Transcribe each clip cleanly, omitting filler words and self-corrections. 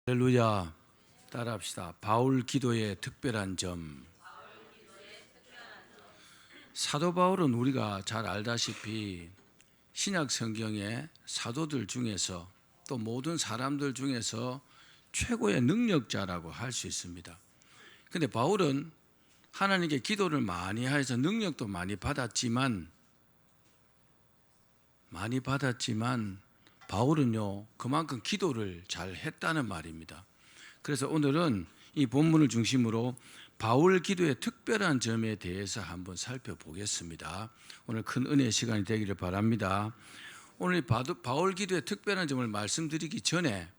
할렐루야. 따라합시다. 바울 기도의 특별한 점. 사도 바울은 우리가 잘 알다시피 신약 성경의 사도들 중에서 또 모든 사람들 중에서 최고의 능력자라고 할 수 있습니다. 그런데 바울은 하나님께 기도를 많이 해서 능력도 많이 받았지만 바울은요, 그만큼 기도를 잘 했다는 말입니다. 그래서 오늘은 이 본문을 중심으로 바울 기도의 특별한 점에 대해서 한번 살펴보겠습니다. 오늘 큰 은혜의 시간이 되기를 바랍니다. 오늘 바울 기도의 특별한 점을 말씀드리기 전에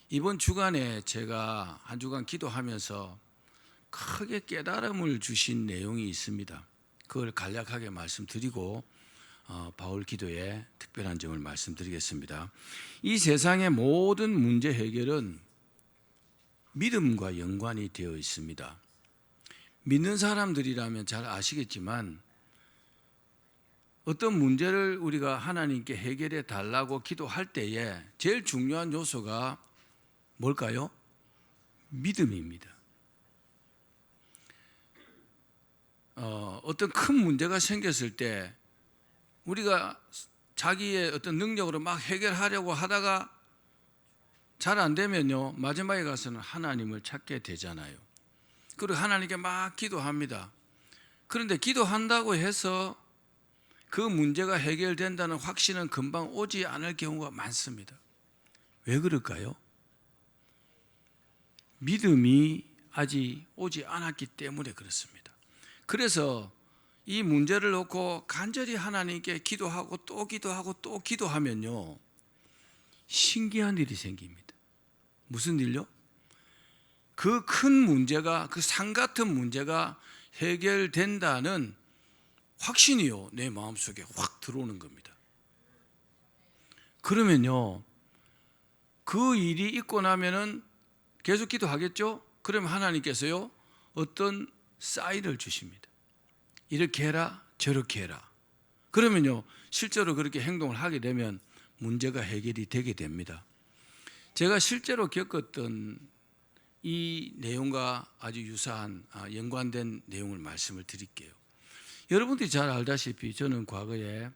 이번 주간에 제가 한 주간 기도하면서 크게 깨달음을 주신 내용이 있습니다. 그걸 간략하게 말씀드리고 바울 기도의 특별한 점을 말씀드리겠습니다. 이 세상의 모든 문제 해결은 믿음과 연관이 되어 있습니다. 믿는 사람들이라면 잘 아시겠지만 어떤 문제를 우리가 하나님께 해결해 달라고 기도할 때에 제일 중요한 요소가 뭘까요? 믿음입니다. 어떤 큰 문제가 생겼을 때 우리가 자기의 어떤 능력으로 막 해결하려고 하다가 잘 안 되면요, 마지막에 가서는 하나님을 찾게 되잖아요. 그리고 하나님께 막 기도합니다. 그런데 기도한다고 해서 그 문제가 해결된다는 확신은 금방 오지 않을 경우가 많습니다. 왜 그럴까요? 믿음이 아직 오지 않았기 때문에 그렇습니다. 그래서 이 문제를 놓고 간절히 하나님께 기도하고 또 기도하고 또 기도하면요, 신기한 일이 생깁니다. 무슨 일요? 그 큰 문제가, 그 산 같은 문제가 해결된다는 확신이요, 내 마음속에 확 들어오는 겁니다. 그러면요, 그 일이 있고 나면은 계속 기도하겠죠? 그러면 하나님께서요, 어떤 사인을 주십니다. 이렇게 해라, 저렇게 해라. 그러면요, 실제로 그렇게 행동을 하게 되면 문제가 해결이 되게 됩니다. 제가 실제로 겪었던 이 내용과 아주 유사한 연관된 내용을 말씀을 드릴게요. 여러분들이 잘 알다시피 저는 과거에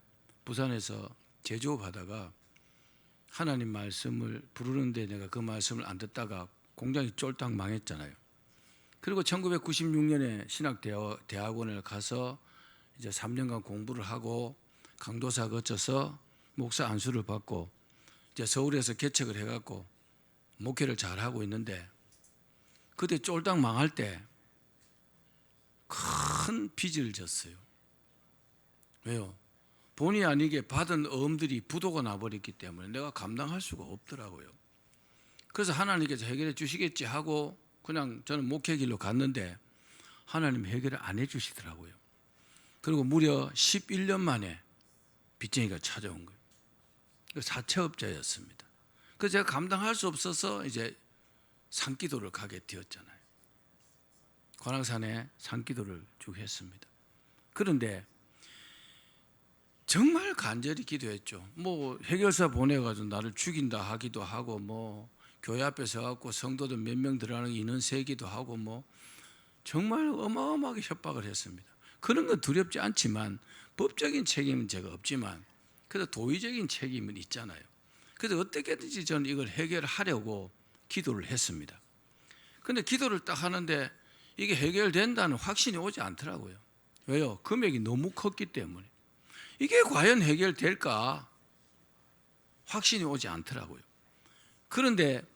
부산에서 제조업하다가 하나님 말씀을 부르는데 내가 그 말씀을 안 듣다가 공장이 쫄딱 망했잖아요. 그리고 1996년에 신학대학원을 가서 이제 3년간 공부를 하고 강도사 거쳐서 목사 안수를 받고 이제 서울에서 개척을 해갖고 목회를 잘 하고 있는데, 그때 쫄딱 망할 때 큰 빚을 졌어요. 왜요? 본의 아니게 받은 어음들이 부도가 나버렸기 때문에 내가 감당할 수가 없더라고요. 그래서 하나님께서 해결해 주시겠지 하고 그냥 저는 목회 길로 갔는데 하나님 해결을 안 해주시더라고요. 그리고 무려 11년 만에 빚쟁이가 찾아온 거예요. 사채업자였습니다. 그래서 제가 감당할 수 없어서 이제 산기도를 가게 되었잖아요. 관악산에 산기도를 쭉 했습니다. 그런데 정말 간절히 기도했죠. 뭐 해결사 보내가지고 나를 죽인다 하기도 하고, 뭐 교회 앞에 서갖고 성도들 몇 명 들어가는 인원 세기도 하고, 뭐 정말 어마어마하게 협박을 했습니다. 그런 건 두렵지 않지만 법적인 책임은 제가 없지만 그래도 도의적인 책임은 있잖아요. 그래서 어떻게든지 저는 이걸 해결하려고 기도를 했습니다. 그런데 기도를 딱 하는데 이게 해결된다는 확신이 오지 않더라고요. 왜요? 금액이 너무 컸기 때문에. 이게 과연 해결될까? 확신이 오지 않더라고요. 그런데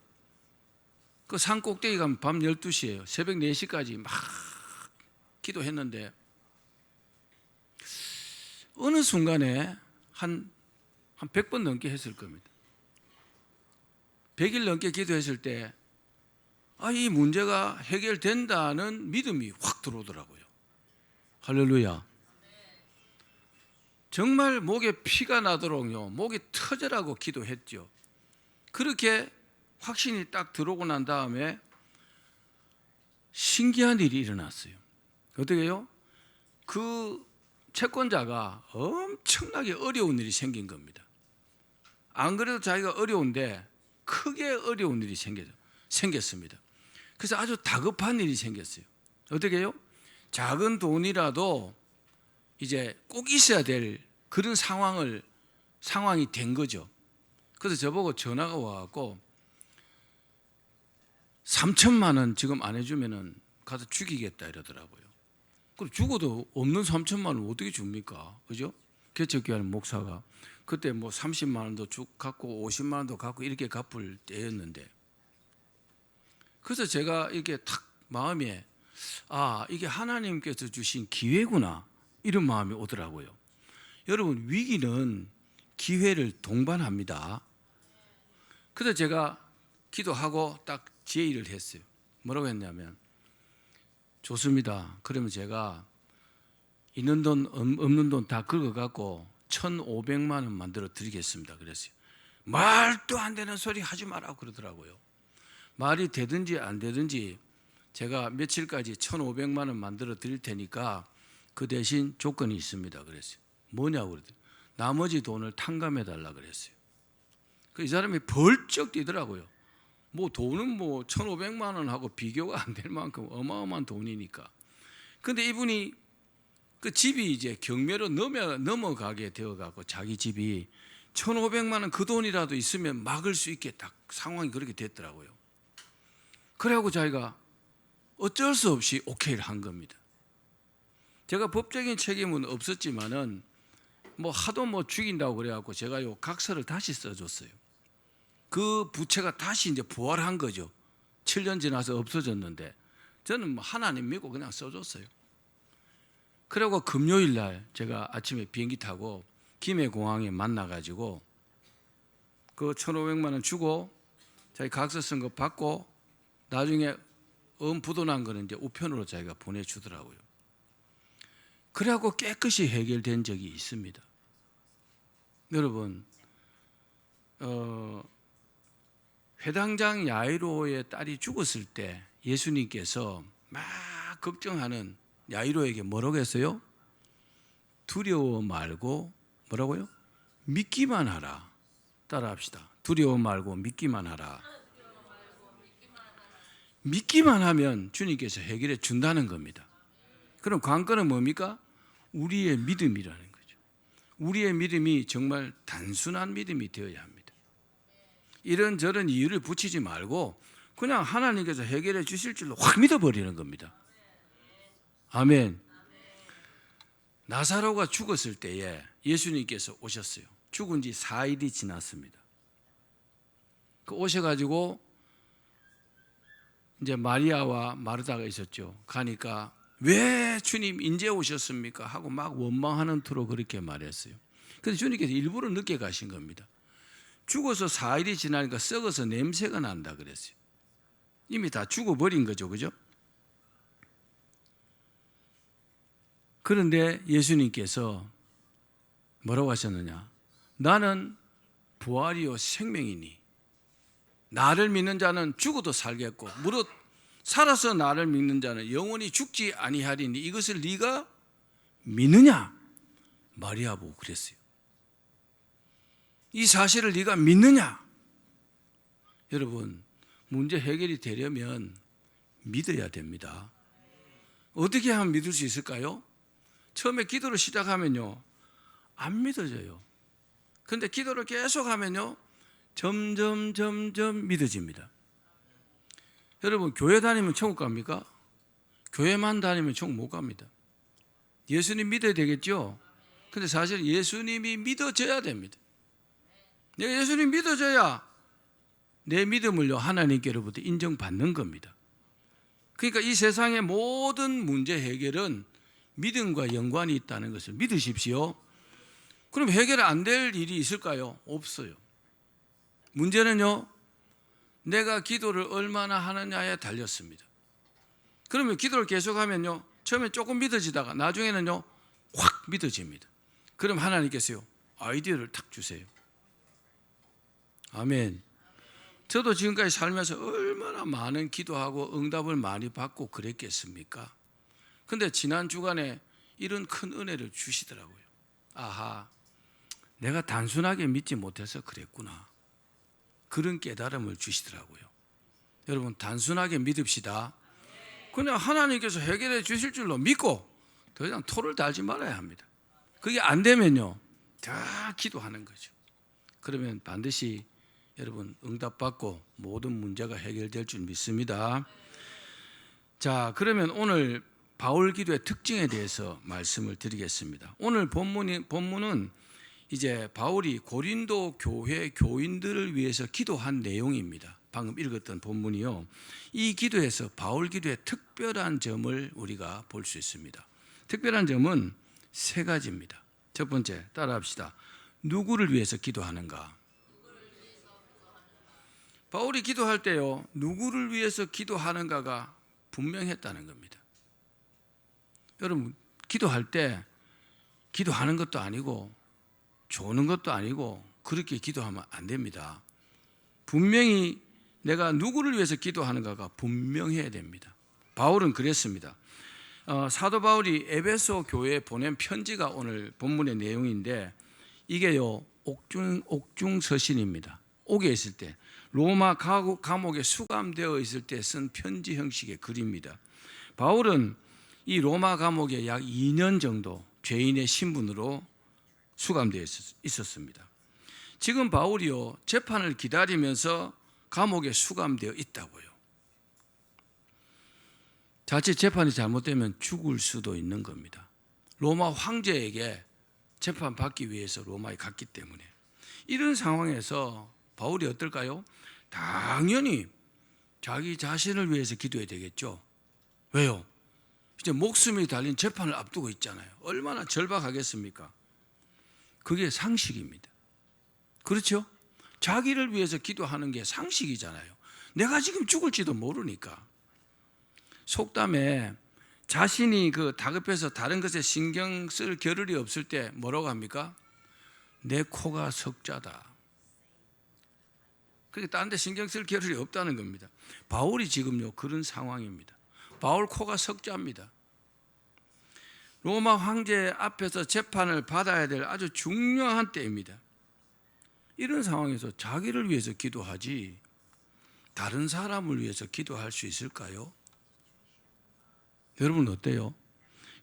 그 산 꼭대기 가면 밤 12시예요. 새벽 4시까지 막 기도했는데 어느 순간에 한 100번 넘게 했을 겁니다. 100일 넘게 기도했을 때 이 문제가 해결된다는 믿음이 확 들어오더라고요. 할렐루야. 정말 목에 피가 나도록요, 목이 터져라고 기도했죠. 그렇게 확신이 딱 들어오고 난 다음에 신기한 일이 일어났어요. 어떻게 해요? 그 채권자가 엄청나게 어려운 일이 생긴 겁니다. 안 그래도 자기가 어려운데 크게 어려운 일이 생겨요. 생겼습니다. 그래서 아주 다급한 일이 생겼어요. 어떻게 해요? 작은 돈이라도 이제 꼭 있어야 될 그런 상황이 된 거죠. 그래서 저보고 전화가 와갖고 3천만 원 지금 안 해주면은 가서 죽이겠다 이러더라고요. 그럼 죽어도 없는 3천만 원 어떻게 줍니까? 그죠? 개척교회는 목사가 그때 뭐 30만 원도 갖고 50만 원도 갖고 이렇게 갚을 때였는데, 그래서 제가 이게 탁 마음에 이게 하나님께서 주신 기회구나 이런 마음이 오더라고요. 여러분, 위기는 기회를 동반합니다. 그래서 제가 기도하고 딱 제의를 했어요. 뭐라고 했냐면, 좋습니다. 그러면 제가 있는 돈 없는 돈 다 긁어갖고 1,500만 원 만들어 드리겠습니다. 그랬어요. 말도 안 되는 소리 하지 마라고 그러더라고요. 말이 되든지 안 되든지 제가 며칠까지 1,500만 원 만들어 드릴 테니까 그 대신 조건이 있습니다. 그랬어요. 뭐냐고 그러더니 나머지 돈을 탕감해 달라 그랬어요. 이 사람이 벌쩍 뛰더라고요. 뭐 돈은 뭐 1,500만 원하고 비교가 안 될 만큼 어마어마한 돈이니까. 근데 이분이 그 집이 이제 경매로 넘어가게 되어가고 자기 집이 1,500만 원 그 돈이라도 있으면 막을 수 있게 딱 상황이 그렇게 됐더라고요. 그래갖고 자기가 어쩔 수 없이 오케이를 한 겁니다. 제가 법적인 책임은 없었지만은 뭐 하도 뭐 죽인다고 그래갖고 제가 요 각서를 다시 써줬어요. 그 부채가 다시 이제 부활한 거죠. 7년 지나서 없어졌는데 저는 뭐 하나님 믿고 그냥 써줬어요. 그리고 금요일 날 제가 아침에 비행기 타고 김해공항에 만나가지고 그 1,500만 원 주고 자기 각서 쓴 거 받고 나중에 부도난 거는 이제 우편으로 자기가 보내주더라고요. 그래갖고 깨끗이 해결된 적이 있습니다. 여러분, 회당장 야이로의 딸이 죽었을 때 예수님께서 막 걱정하는 야이로에게 뭐라고 했어요? 두려워 말고 뭐라고요? 믿기만 하라. 따라합시다. 두려워 말고 믿기만 하라. 믿기만 하면 주님께서 해결해 준다는 겁니다. 그럼 관건은 뭡니까? 우리의 믿음이라는 거죠. 우리의 믿음이 정말 단순한 믿음이 되어야 합니다. 이런저런 이유를 붙이지 말고 그냥 하나님께서 해결해 주실 줄로 확 믿어버리는 겁니다. 아멘. 나사로가 죽었을 때에 예수님께서 오셨어요. 죽은 지 4일이 지났습니다. 오셔가지고 이제 마리아와 마르다가 있었죠. 가니까 왜 주님 이제 오셨습니까? 하고 막 원망하는 투로 그렇게 말했어요. 그래서 주님께서 일부러 늦게 가신 겁니다. 죽어서 4일이 지나니까 썩어서 냄새가 난다 그랬어요. 이미 다 죽어버린 거죠. 그죠? 그런데 예수님께서 뭐라고 하셨느냐? 나는 부활이요 생명이니 나를 믿는 자는 죽어도 살겠고 무릇 살아서 나를 믿는 자는 영원히 죽지 아니하리니 이것을 네가 믿느냐? 마리아 보고 그랬어요. 이 사실을 네가 믿느냐? 여러분, 문제 해결이 되려면 믿어야 됩니다. 어떻게 하면 믿을 수 있을까요? 처음에 기도를 시작하면요 안 믿어져요. 그런데 기도를 계속하면요 점점 믿어집니다. 여러분, 교회 다니면 천국 갑니까? 교회만 다니면 천국 못 갑니다. 예수님 믿어야 되겠죠? 근데 사실 예수님이 믿어져야 됩니다. 내가 예수님 믿어져야 내 믿음을요 하나님께로부터 인정받는 겁니다. 그러니까 이 세상의 모든 문제 해결은 믿음과 연관이 있다는 것을 믿으십시오. 그럼 해결 안 될 일이 있을까요? 없어요. 문제는요 내가 기도를 얼마나 하느냐에 달렸습니다. 그러면 기도를 계속하면요 처음에 조금 믿어지다가 나중에는요 확 믿어집니다. 그럼 하나님께서요 아이디어를 탁 주세요. 아멘. 저도 지금까지 살면서 얼마나 많은 기도하고 응답을 많이 받고 그랬겠습니까? 근데 지난 주간에 이런 큰 은혜를 주시더라고요. 아하, 내가 단순하게 믿지 못해서 그랬구나. 그런 깨달음을 주시더라고요. 여러분 단순하게 믿읍시다. 그냥 하나님께서 해결해 주실 줄로 믿고 더 이상 토를 달지 말아야 합니다. 그게 안 되면요 더 기도하는 거죠. 그러면 반드시 여러분 응답받고 모든 문제가 해결될 줄 믿습니다. 자, 그러면 오늘 바울 기도의 특징에 대해서 말씀을 드리겠습니다. 오늘 본문은 이제 바울이 고린도 교회 교인들을 위해서 기도한 내용입니다. 방금 읽었던 본문이요. 이 기도에서 바울 기도의 특별한 점을 우리가 볼 수 있습니다. 특별한 점은 세 가지입니다. 첫 번째, 따라합시다. 누구를 위해서 기도하는가? 바울이 기도할 때요, 누구를 위해서 기도하는가가 분명했다는 겁니다. 여러분, 기도할 때 기도하는 것도 아니고 조는 것도 아니고 그렇게 기도하면 안 됩니다. 분명히 내가 누구를 위해서 기도하는가가 분명해야 됩니다. 바울은 그랬습니다. 사도 바울이 에베소 교회에 보낸 편지가 오늘 본문의 내용인데 이게요 옥중서신입니다. 옥에 있을 때 로마 감옥에 수감되어 있을 때 쓴 편지 형식의 글입니다. 바울은 이 로마 감옥에 약 2년 정도 죄인의 신분으로 수감되어 있었습니다. 지금 바울이요 재판을 기다리면서 감옥에 수감되어 있다고요. 자칫 재판이 잘못되면 죽을 수도 있는 겁니다. 로마 황제에게 재판받기 위해서 로마에 갔기 때문에 이런 상황에서 바울이 어떨까요? 당연히 자기 자신을 위해서 기도해야 되겠죠. 왜요? 이제 목숨이 달린 재판을 앞두고 있잖아요. 얼마나 절박하겠습니까? 그게 상식입니다. 그렇죠? 자기를 위해서 기도하는 게 상식이잖아요. 내가 지금 죽을지도 모르니까. 속담에 자신이 다급해서 다른 것에 신경 쓸 겨를이 없을 때 뭐라고 합니까? 내 코가 석자다. 그게 다른 데 신경 쓸 겨를이 없다는 겁니다. 바울이 지금요 그런 상황입니다. 바울 코가 석자입니다. 로마 황제 앞에서 재판을 받아야 될 아주 중요한 때입니다. 이런 상황에서 자기를 위해서 기도하지 다른 사람을 위해서 기도할 수 있을까요? 여러분 어때요?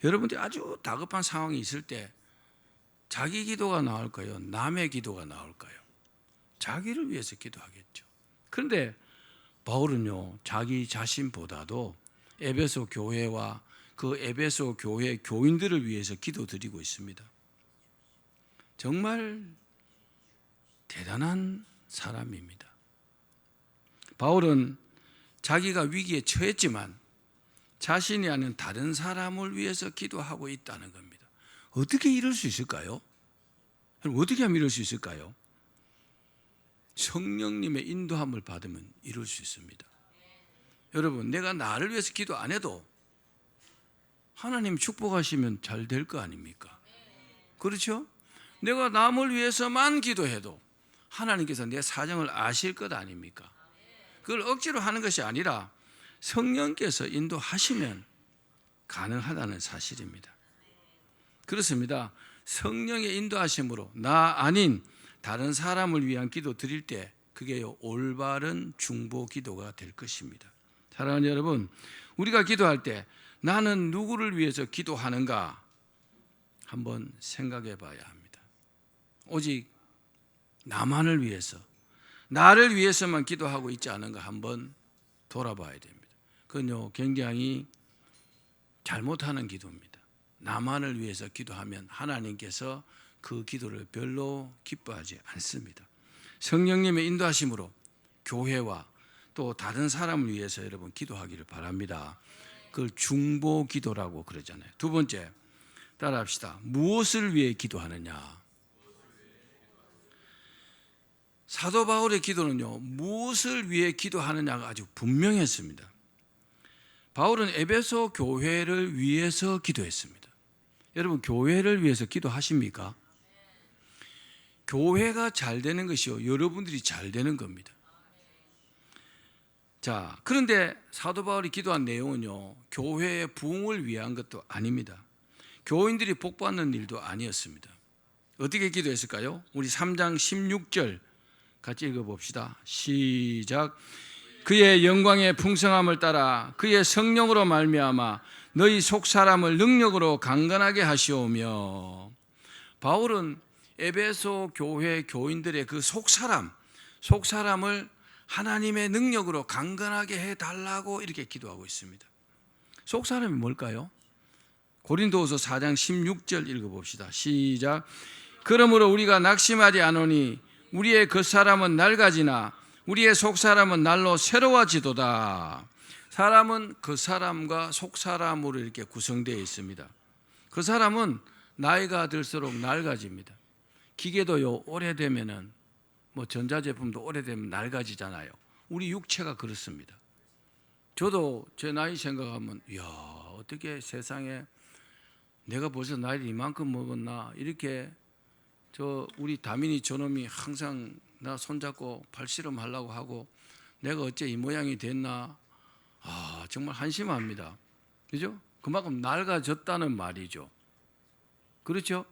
여러분들이 아주 다급한 상황이 있을 때 자기 기도가 나올까요? 남의 기도가 나올까요? 자기를 위해서 기도하겠죠. 그런데 바울은요 자기 자신보다도 에베소 교회와 그 에베소 교회 교인들을 위해서 기도드리고 있습니다. 정말 대단한 사람입니다. 바울은 자기가 위기에 처했지만 자신이 아닌 다른 사람을 위해서 기도하고 있다는 겁니다. 어떻게 이럴 수 있을까요? 어떻게 하면 이럴 수 있을까요? 성령님의 인도함을 받으면 이룰 수 있습니다. 여러분, 내가 나를 위해서 기도 안 해도 하나님 축복하시면 잘 될 거 아닙니까? 그렇죠? 내가 남을 위해서만 기도해도 하나님께서 내 사정을 아실 것 아닙니까? 그걸 억지로 하는 것이 아니라 성령께서 인도하시면 가능하다는 사실입니다. 그렇습니다. 성령의 인도하심으로 나 아닌 다른 사람을 위한 기도 드릴 때 그게 올바른 중보 기도가 될 것입니다. 사랑하는 여러분, 우리가 기도할 때 나는 누구를 위해서 기도하는가 한번 생각해 봐야 합니다. 오직 나만을 위해서, 나를 위해서만 기도하고 있지 않은가 한번 돌아봐야 됩니다. 그건요 굉장히 잘못하는 기도입니다. 나만을 위해서 기도하면 하나님께서 그 기도를 별로 기뻐하지 않습니다. 성령님의 인도하심으로 교회와 또 다른 사람을 위해서 여러분 기도하기를 바랍니다. 그걸 중보 기도라고 그러잖아요. 두 번째, 따라합시다. 무엇을 위해 기도하느냐? 사도 바울의 기도는요 무엇을 위해 기도하느냐가 아주 분명했습니다. 바울은 에베소 교회를 위해서 기도했습니다. 여러분, 교회를 위해서 기도하십니까? 교회가 잘 되는 것이요 여러분들이 잘 되는 겁니다. 자, 그런데 사도 바울이 기도한 내용은요 교회의 부흥을 위한 것도 아닙니다. 교인들이 복받는 일도 아니었습니다. 어떻게 기도했을까요? 우리 3장 16절 같이 읽어봅시다. 시작. 그의 영광의 풍성함을 따라 그의 성령으로 말미암아 너희 속사람을 능력으로 강건하게 하시오며. 바울은 에베소 교회 교인들의 그 속사람을 하나님의 능력으로 강건하게 해달라고 이렇게 기도하고 있습니다. 속사람이 뭘까요? 고린도후서 4장 16절 읽어봅시다. 시작. 그러므로 우리가 낙심하지 않으니 우리의 겉사람은 낡아지나 우리의 속사람은 날로 새로워지도다. 사람은 겉사람과 속사람으로 이렇게 구성되어 있습니다. 그 사람은 나이가 들수록 낡아집니다. 기계도요, 오래되면은 전자제품도 오래되면 낡아지잖아요. 우리 육체가 그렇습니다. 저도 제 나이 생각하면 이야, 어떻게 세상에 내가 벌써 나이를 이만큼 먹었나, 이렇게 우리 다민이 저놈이 항상 나 손잡고 팔씨름 하려고 하고 내가 어째 이 모양이 됐나, 정말 한심합니다. 그죠? 그만큼 낡아졌다는 말이죠. 그렇죠?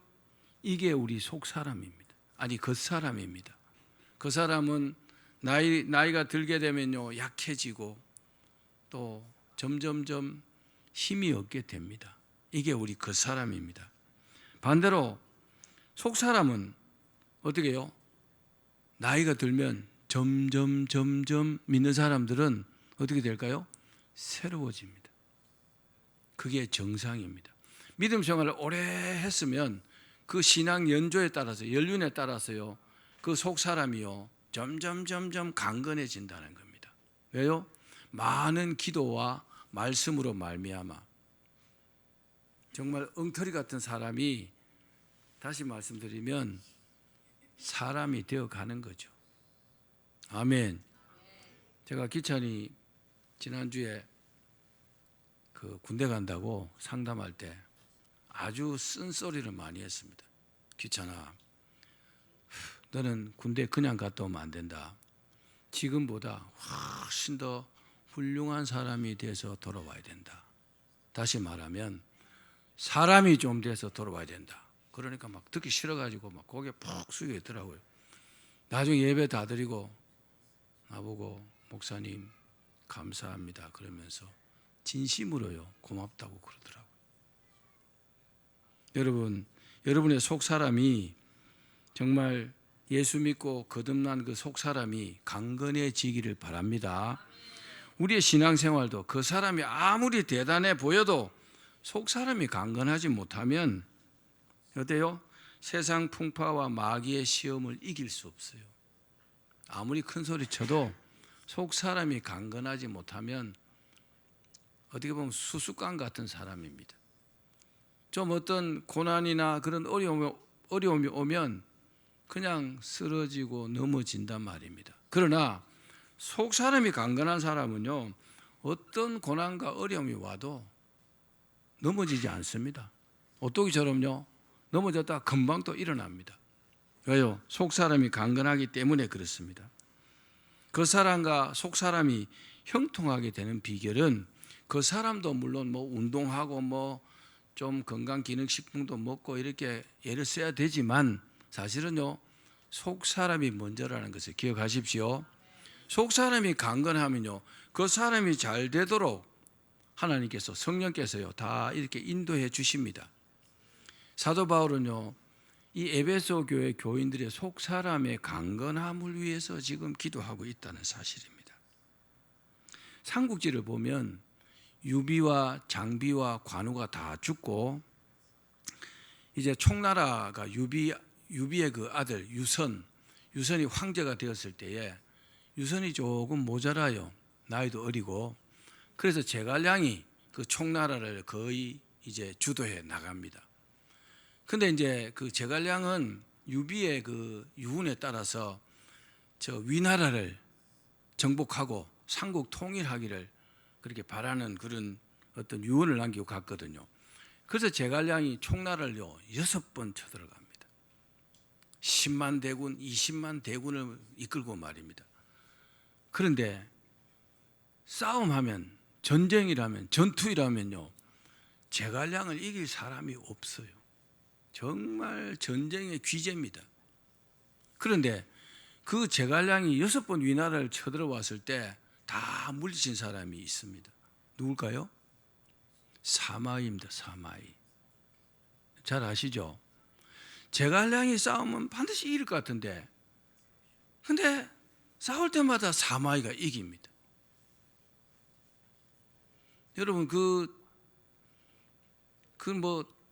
이게 우리 속사람입니다. 아니, 겉사람입니다. 그 사람은 나이가 들게 되면요, 약해지고 또 점점점 힘이 없게 됩니다. 이게 우리 겉사람입니다. 반대로 속사람은 어떻게 해요? 나이가 들면 점점 믿는 사람들은 어떻게 될까요? 새로워집니다. 그게 정상입니다. 믿음 생활을 오래 했으면 그 신앙 연조에 따라서, 연륜에 따라서요, 그 속사람이요 점점 강건해진다는 겁니다. 왜요? 많은 기도와 말씀으로 말미암아. 정말 엉터리 같은 사람이, 다시 말씀드리면, 사람이 되어가는 거죠. 아멘. 제가 기찬이 지난주에 그 군대 간다고 상담할 때 아주 쓴소리를 많이 했습니다. 기찬아, 너는 군대 그냥 갔다 오면 안 된다. 지금보다 훨씬 더 훌륭한 사람이 돼서 돌아와야 된다. 다시 말하면 사람이 좀 돼서 돌아와야 된다. 그러니까 막 듣기 싫어가지고 막 고개 푹 숙여 있더라고요. 나중에 예배 다 드리고 나보고 목사님 감사합니다 그러면서 진심으로요 고맙다고 그러더라고요. 여러분의 속사람이 정말 예수 믿고 거듭난 그 속사람이 강건해지기를 바랍니다. 우리의 신앙생활도 그 사람이 아무리 대단해 보여도 속사람이 강건하지 못하면 어때요? 세상 풍파와 마귀의 시험을 이길 수 없어요. 아무리 큰 소리 쳐도 속사람이 강건하지 못하면 어떻게 보면 수수깡 같은 사람입니다. 좀 어떤 고난이나 그런 어려움이 오면 그냥 쓰러지고 넘어진단 말입니다. 그러나 속사람이 강건한 사람은요, 어떤 고난과 어려움이 와도 넘어지지 않습니다. 오뚜기처럼요, 넘어졌다가 금방 또 일어납니다. 왜요? 속사람이 강건하기 때문에 그렇습니다. 그 사람과 속사람이 형통하게 되는 비결은 그 사람도 물론 운동하고 좀 건강기능식품도 먹고 이렇게 애를 써야 되지만 사실은요, 속사람이 먼저라는 것을 기억하십시오. 속사람이 강건하면요, 그 사람이 잘 되도록 하나님께서, 성령께서요 다 이렇게 인도해 주십니다. 사도 바울은요, 이 에베소 교회 교인들의 속사람의 강건함을 위해서 지금 기도하고 있다는 사실입니다. 삼국지를 보면 유비와 장비와 관우가 다 죽고 이제 총나라가 유비의 그 아들 유선이 황제가 되었을 때에 유선이 조금 모자라요. 나이도 어리고. 그래서 제갈량이 그 총나라를 거의 이제 주도해 나갑니다. 근데 이제 그 제갈량은 유비의 그 유훈에 따라서 저 위나라를 정복하고 삼국 통일하기를 그렇게 바라는 그런 어떤 유언을 남기고 갔거든요. 그래서 제갈량이 총나라를요 6번 쳐들어갑니다. 10만 대군, 20만 대군을 이끌고 말입니다. 그런데 싸움하면, 전쟁이라면, 전투이라면요 제갈량을 이길 사람이 없어요. 정말 전쟁의 귀재입니다. 그런데 그 제갈량이 6번 위나라를 쳐들어왔을 때 다 물리친 사람이 있습니다. 누굴까요? 사마이입니다. 사마이. 잘 아시죠? 제갈량이 싸우면 반드시 이길 것 같은데, 근데 싸울 때마다 사마이가 이깁니다. 여러분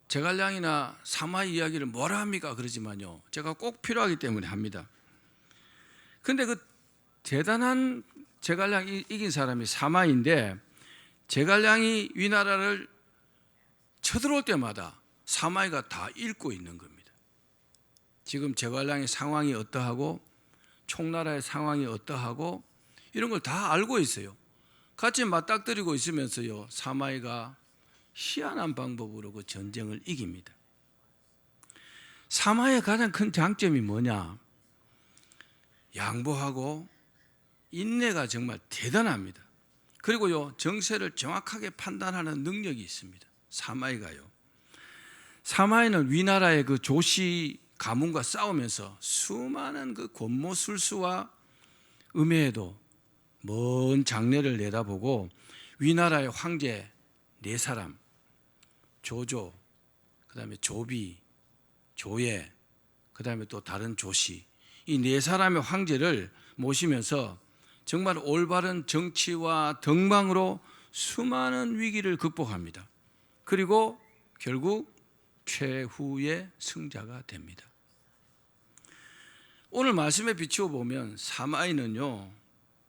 제갈량이나 사마이 이야기를 뭐라 합니까? 그러지만요, 제가 꼭 필요하기 때문에 합니다. 근데 그 대단한 제갈량 이긴 사람이 사마이인데, 제갈량이 위나라를 쳐들어올 때마다 사마이가 다 읽고 있는 겁니다. 지금 제갈량의 상황이 어떠하고 총나라의 상황이 어떠하고 이런 걸 다 알고 있어요. 같이 맞닥뜨리고 있으면서요, 사마이가 희한한 방법으로 그 전쟁을 이깁니다. 사마이의 가장 큰 장점이 뭐냐? 양보하고 인내가 정말 대단합니다. 그리고요, 정세를 정확하게 판단하는 능력이 있습니다. 사마이가요. 사마이는 위나라의 그 조시 가문과 싸우면서 수많은 그 권모술수와 음해에도 먼 장래를 내다보고 위나라의 황제 4사람, 조조, 그 다음에 조비, 조예, 그 다음에 또 다른 조시, 이 4사람의 황제를 모시면서 정말 올바른 정치와 덕망으로 수많은 위기를 극복합니다. 그리고 결국 최후의 승자가 됩니다. 오늘 말씀에 비추어 보면 사마이는요,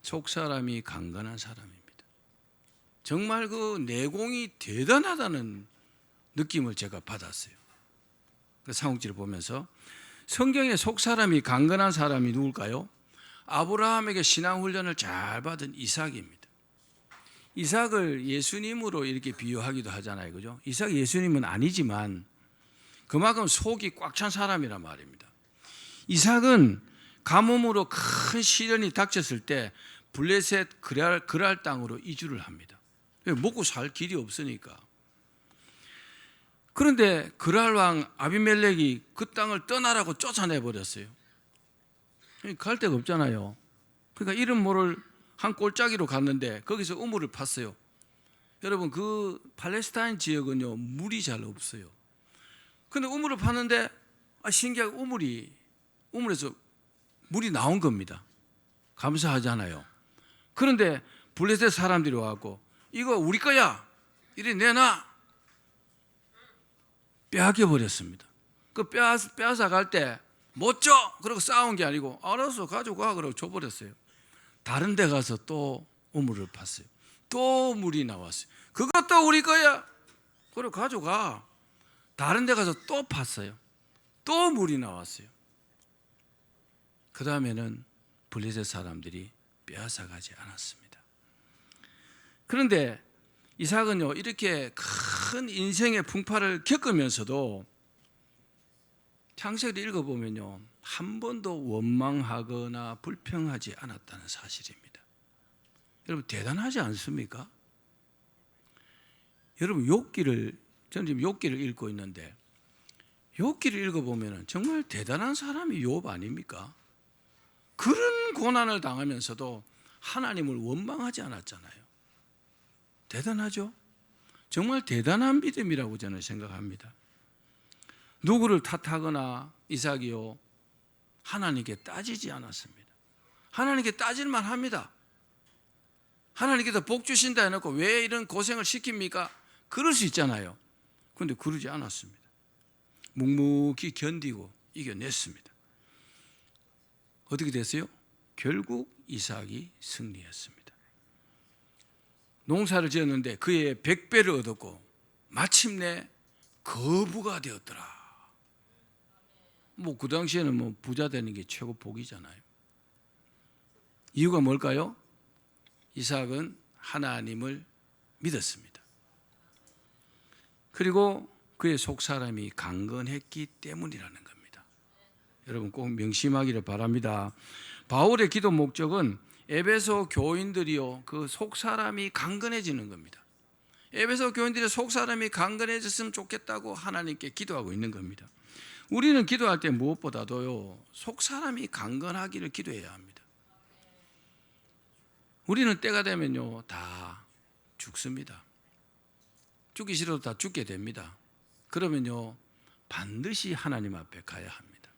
속사람이 강건한 사람입니다. 정말 그 내공이 대단하다는 느낌을 제가 받았어요. 그 삼국지를 보면서 성경에 속사람이 강건한 사람이 누굴까요? 아브라함에게 신앙훈련을 잘 받은 이삭입니다. 이삭을 예수님으로 이렇게 비유하기도 하잖아요, 그죠? 이삭이 예수님은 아니지만 그만큼 속이 꽉 찬 사람이란 말입니다. 이삭은 가뭄으로 큰 시련이 닥쳤을 때 블레셋 그랄 땅으로 이주를 합니다. 먹고 살 길이 없으니까. 그런데 그랄 왕 아비멜렉이 그 땅을 떠나라고 쫓아내 버렸어요. 갈 데가 없잖아요. 그러니까 이름 모를 한 골짜기로 갔는데 거기서 우물을 팠어요. 여러분, 그 팔레스타인 지역은요, 물이 잘 없어요. 근데 우물을 팠는데 신기하게 우물에서 물이 나온 겁니다. 감사하잖아요. 그런데 블레셋 사람들이 와갖고 이거 우리 거야, 이리 내놔, 빼앗겨 버렸습니다. 그 빼앗아 갈 때 못 줘! 그러고 싸운 게 아니고 알아서 가져가 그러고 줘버렸어요. 다른 데 가서 또 우물을 팠어요. 또 물이 나왔어요. 그것도 우리 거야, 그러고 가져가. 다른 데 가서 또 팠어요. 또 물이 나왔어요. 그 다음에는 블레셋 사람들이 빼앗아 가지 않았습니다. 그런데 이삭은요, 이렇게 큰 인생의 풍파를 겪으면서도 창세기를 읽어보면요, 한 번도 원망하거나 불평하지 않았다는 사실입니다. 여러분, 대단하지 않습니까? 여러분, 저는 지금 욥기를 읽고 있는데, 욥기를 읽어보면 정말 대단한 사람이 욥 아닙니까? 그런 고난을 당하면서도 하나님을 원망하지 않았잖아요. 대단하죠? 정말 대단한 믿음이라고 저는 생각합니다. 누구를 탓하거나 이삭이요, 하나님께 따지지 않았습니다. 하나님께 따질만 합니다. 하나님께서 복 주신다 해놓고 왜 이런 고생을 시킵니까? 그럴 수 있잖아요. 그런데 그러지 않았습니다. 묵묵히 견디고 이겨냈습니다. 어떻게 됐어요? 결국 이삭이 승리했습니다. 농사를 지었는데 그의 100배를 얻었고 마침내 거부가 되었더라. 그 당시에는 부자 되는 게 최고 복이잖아요. 이유가 뭘까요? 이삭은 하나님을 믿었습니다. 그리고 그의 속사람이 강건했기 때문이라는 겁니다. 여러분, 꼭 명심하기를 바랍니다. 바울의 기도 목적은 에베소 교인들이요, 그 속사람이 강건해지는 겁니다. 에베소 교인들의 속사람이 강건해졌으면 좋겠다고 하나님께 기도하고 있는 겁니다. 우리는 기도할 때 무엇보다도요, 속사람이 강건하기를 기도해야 합니다. 우리는 때가 되면요 다 죽습니다. 죽기 싫어도 다 죽게 됩니다. 그러면요 반드시 하나님 앞에 가야 합니다.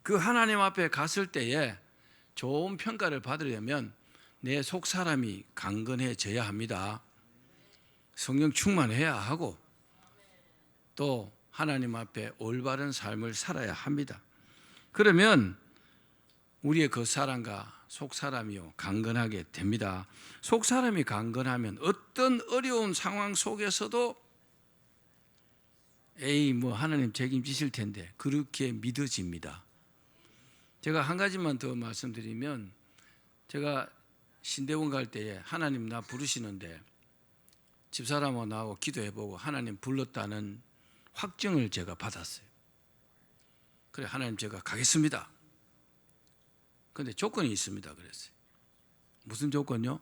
그 하나님 앞에 갔을 때에 좋은 평가를 받으려면 내 속 사람이 강건해져야 합니다. 성령 충만해야 하고 또 하나님 앞에 올바른 삶을 살아야 합니다. 그러면 우리의 그 사람과 속 사람이요 강건하게 됩니다. 속 사람이 강건하면 어떤 어려운 상황 속에서도 에이 뭐 하나님 책임지실 텐데 그렇게 믿어집니다. 제가 한 가지만 더 말씀드리면, 제가 신대원 갈 때에 하나님 나 부르시는데 집사람하고 나하고 기도해보고 하나님 불렀다는 확증을 제가 받았어요. 그래 하나님 제가 가겠습니다. 그런데 조건이 있습니다. 그랬어요. 무슨 조건요?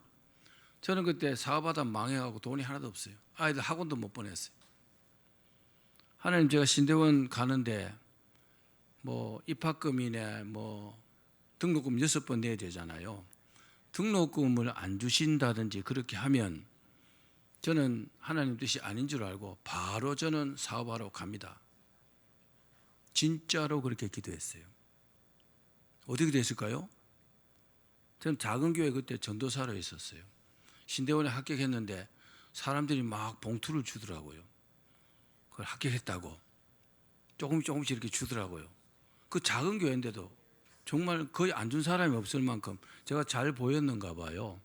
저는 그때 사업하다 망해가고 돈이 하나도 없어요. 아이들 학원도 못 보냈어요. 하나님 제가 신대원 가는데 뭐 입학금이네 뭐 등록금 6번 내야 되잖아요. 등록금을 안 주신다든지 그렇게 하면 저는 하나님 뜻이 아닌 줄 알고 바로 저는 사업하러 갑니다. 진짜로 그렇게 기도했어요. 어떻게 됐을까요? 저는 작은 교회 그때 전도사로 있었어요. 신대원에 합격했는데 사람들이 막 봉투를 주더라고요. 그걸 합격했다고 조금씩 이렇게 주더라고요. 그 작은 교회인데도 정말 거의 안 준 사람이 없을 만큼 제가 잘 보였는가 봐요.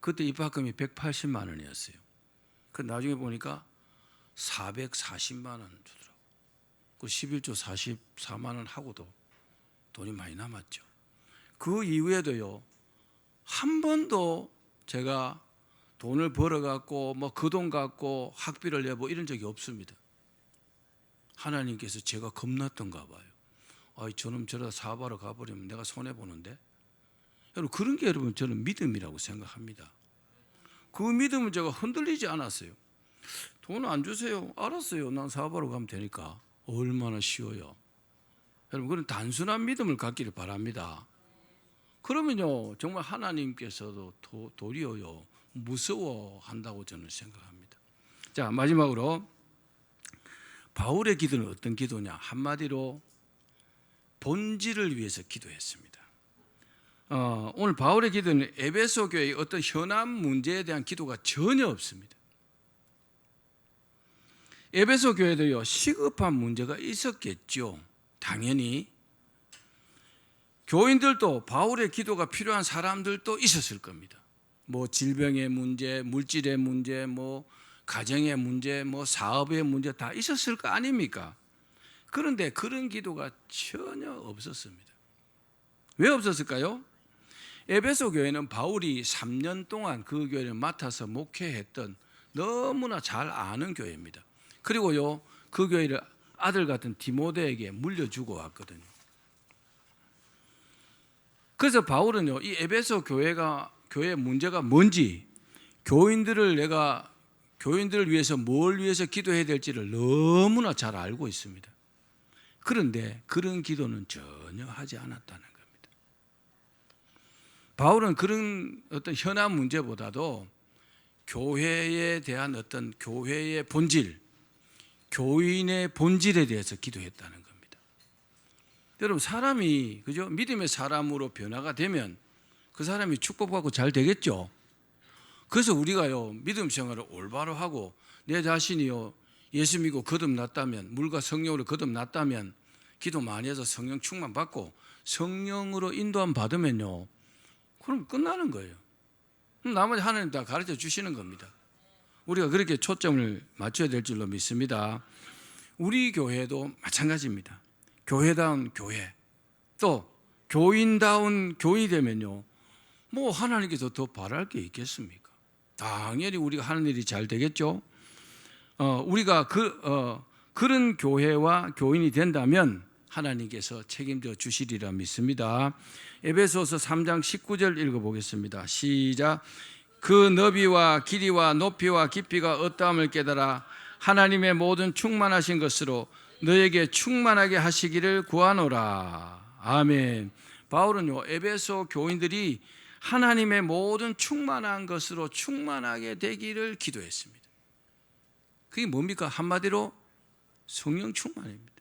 그때 입학금이 180만 원이었어요. 그 나중에 보니까 440만 원 주더라고요. 그 11조 44만 원 하고도 돈이 많이 남았죠. 그 이후에도요 한 번도 제가 돈을 벌어갖고 뭐 그 돈 갖고 학비를 내고 이런 적이 없습니다. 하나님께서 제가 겁났던가 봐요. 아이 저놈 저러다 사업하러 가버리면 내가 손해보는데. 여러분 그런 게 여러분 저는 믿음이라고 생각합니다. 그 믿음은 제가 흔들리지 않았어요. 돈 안 주세요. 알았어요. 난 사업하러 가면 되니까. 얼마나 쉬워요. 여러분 그런 단순한 믿음을 갖기를 바랍니다. 그러면요 정말 하나님께서도 도리어요 무서워한다고 저는 생각합니다. 자 마지막으로 바울의 기도는 어떤 기도냐? 한마디로 본질을 위해서 기도했습니다. 오늘 바울의 기도는 에베소 교회의 어떤 현안 문제에 대한 기도가 전혀 없습니다. 에베소 교회도요 시급한 문제가 있었겠죠. 당연히 교인들도 바울의 기도가 필요한 사람들도 있었을 겁니다. 뭐 질병의 문제, 물질의 문제, 뭐 가정의 문제, 뭐 사업의 문제 다 있었을 거 아닙니까? 그런데 그런 기도가 전혀 없었습니다. 왜 없었을까요? 에베소 교회는 바울이 3년 동안 그 교회를 맡아서 목회했던 너무나 잘 아는 교회입니다. 그리고요 그 교회를 아들 같은 디모데에게 물려주고 왔거든요. 그래서 바울은요 이 에베소 교회의 문제가 뭔지, 교인들을 위해서 뭘 위해서 기도해야 될지를 너무나 잘 알고 있습니다. 그런데 그런 기도는 전혀 하지 않았다는 겁니다. 바울은 그런 어떤 현안 문제보다도 교회에 대한 어떤 교회의 본질, 교인의 본질에 대해서 기도했다는 겁니다. 여러분 사람이 그죠? 믿음의 사람으로 변화가 되면 그 사람이 축복받고 잘 되겠죠. 그래서 우리가요 믿음 생활을 올바로 하고 내 자신이요 예수 믿고 거듭났다면, 물과 성령으로 거듭났다면, 기도 많이 해서 성령 충만 받고 성령으로 인도함 받으면요 그럼 끝나는 거예요. 그럼 나머지 하나님 다 가르쳐 주시는 겁니다. 우리가 그렇게 초점을 맞춰야 될 줄로 믿습니다. 우리 교회도 마찬가지입니다. 교회다운 교회, 또 교인다운 교인이 되면요 뭐 하나님께서 더 바랄 게 있겠습니까? 당연히 우리가 하는 일이 잘 되겠죠. 우리가 그런 교회와 교인이 된다면 하나님께서 책임져 주시리라 믿습니다. 에베소서 3장 19절 읽어보겠습니다. 시작. 그 너비와 길이와 높이와 깊이가 어떠함을 깨달아 하나님의 모든 충만하신 것으로 너에게 충만하게 하시기를 구하노라. 아멘. 바울은요 에베소 교인들이 하나님의 모든 충만한 것으로 충만하게 되기를 기도했습니다. 그게 뭡니까? 한마디로 성령 충만입니다.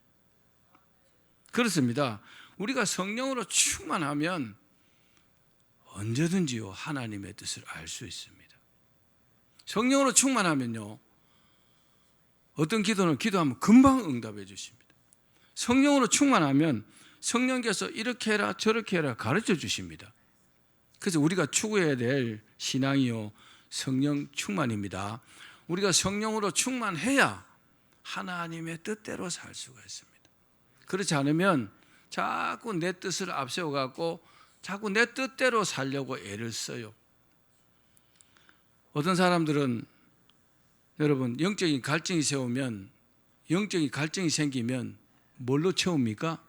그렇습니다. 우리가 성령으로 충만하면 언제든지요 하나님의 뜻을 알 수 있습니다. 성령으로 충만하면요 어떤 기도는 기도하면 금방 응답해 주십니다. 성령으로 충만하면 성령께서 이렇게 해라 저렇게 해라 가르쳐 주십니다. 그래서 우리가 추구해야 될 신앙이요 성령 충만입니다. 우리가 성령으로 충만해야 하나님의 뜻대로 살 수가 있습니다. 그렇지 않으면 자꾸 내 뜻을 앞세워 갖고 자꾸 내 뜻대로 살려고 애를 써요. 어떤 사람들은 여러분 영적인 갈증이 생기면 뭘로 채웁니까?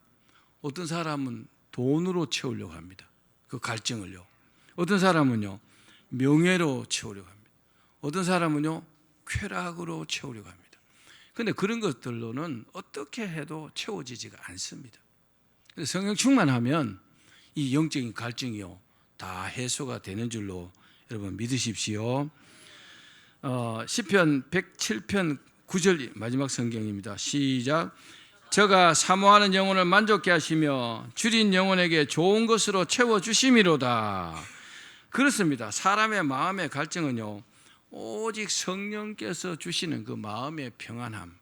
어떤 사람은 돈으로 채우려고 합니다. 그 갈증을요. 어떤 사람은요 명예로 채우려고 합니다. 어떤 사람은요 쾌락으로 채우려고 합니다. 그런데 그런 것들로는 어떻게 해도 채워지지가 않습니다. 그래서 성령 충만하면 이 영적인 갈증이요 다 해소가 되는 줄로 여러분 믿으십시오. 시편 107편 9절 마지막 성경입니다. 시작. 저가 사모하는 영혼을 만족케 하시며 줄인 영혼에게 좋은 것으로 채워주심이로다. 그렇습니다. 사람의 마음의 갈증은요 오직 성령께서 주시는 그 마음의 평안함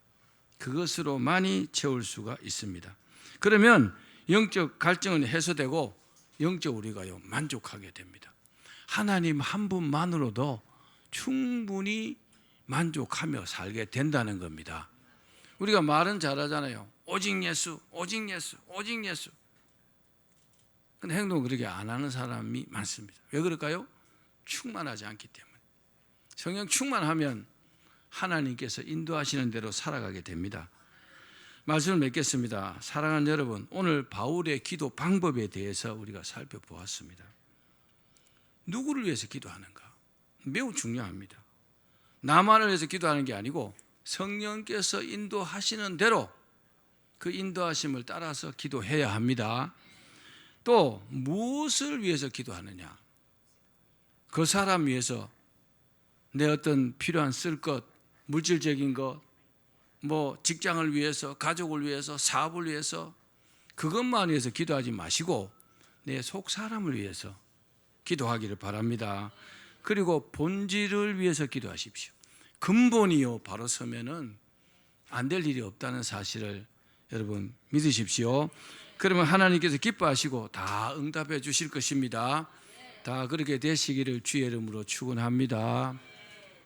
그것으로만이 채울 수가 있습니다. 그러면 영적 갈증은 해소되고 영적 우리가요 만족하게 됩니다. 하나님 한 분만으로도 충분히 만족하며 살게 된다는 겁니다. 우리가 말은 잘하잖아요. 오직 예수, 오직 예수, 오직 예수. 근데 행동을 그렇게 안 하는 사람이 많습니다. 왜 그럴까요? 충만하지 않기 때문에. 성령 충만하면 하나님께서 인도하시는 대로 살아가게 됩니다. 말씀을 맺겠습니다. 사랑하는 여러분, 오늘 바울의 기도 방법에 대해서 우리가 살펴보았습니다. 누구를 위해서 기도하는가? 매우 중요합니다. 나만을 위해서 기도하는 게 아니고 성령께서 인도하시는 대로 그 인도하심을 따라서 기도해야 합니다. 또 무엇을 위해서 기도하느냐? 그 사람 위해서 내 어떤 필요한 쓸 것, 물질적인 것, 뭐 직장을 위해서, 가족을 위해서, 사업을 위해서 그것만 위해서 기도하지 마시고 내 속 사람을 위해서 기도하기를 바랍니다. 그리고 본질을 위해서 기도하십시오. 근본이요 바로 서면은 안 될 일이 없다는 사실을 여러분 믿으십시오. 그러면 하나님께서 기뻐하시고 다 응답해 주실 것입니다. 다 그렇게 되시기를 주의 이름으로 축원합니다.